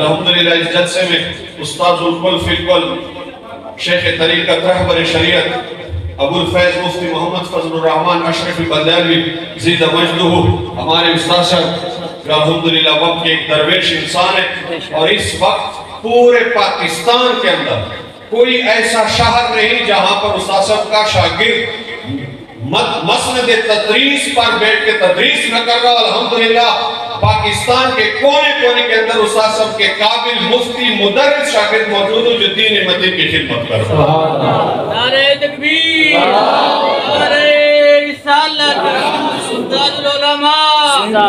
الحمدللہ اس جلسے میں استاذ الکل فی الکل شیخ طریقت رہبر شریعت ابو الفیض مفتی محمد فضل الرحمن اشرف بندیالوی زید مجدہ ہمارے استاد صاحب الحمدللہ وقت کے ایک درویش انسان ہے، اور اس وقت پورے پاکستان کے اندر کوئی ایسا شہر نہیں جہاں پر استاد صاحب کا شاگرد مسند تدریس پر بیٹھ کے تدریس نہ کر رہا۔ الحمدللہ پاکستان کے کونے کونے کے اندر استاد صاحب کے قابل مفتی مدرس شاگرد موجود ہو جو دین مدین کی خدمت کر رہا ہے۔ نعرہ تکبیر، نعرہ رسالت، استاد العلماء۔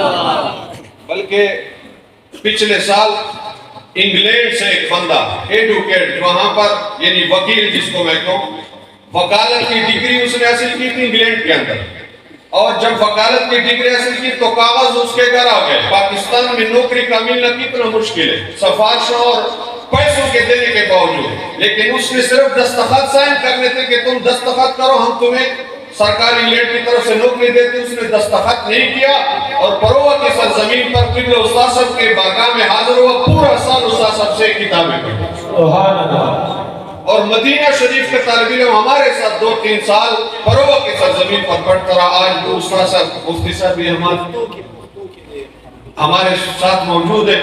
بلکہ پچھلے سال انگلینڈ سے ایک بندہ ایڈوکیٹ وہاں پر یعنی وکیل جس کو میں کہوں، وکالت کی ڈگری اس نے حاصل کی تھی انگلینڈ کے اندر، اور جب وکالت کی ڈگری حاصل کی تو کاغذ اس کے گھر آ گئے۔ پاکستان میں نوکری کا ملنا کتنا مشکل ہے سفارشوں اور پیسوں کے دینے کے باوجود، لیکن اس نے صرف دستخط سائن کرنے تھے کہ تم دستخط کرو ہم تمہیں سرکاری انگلینڈ کی طرف سے نوکری دیتے۔ اس نے دستخط نہیں کیا اور پروہ کی سرزمین پر قبلہ استاد صاحب کے بارگاہ میں حاضر ہوا، پورا سال استاد صاحب سے کتابیں پڑھی۔ اور مدینہ شریف کے طالب علم ہمارے ساتھ 2-3 سال پروہ کی سرزمین پر پڑھتا رہا۔ آج وہ استاد صاحب مفتی صاحب بھی ہمارے ساتھ موجود ہے۔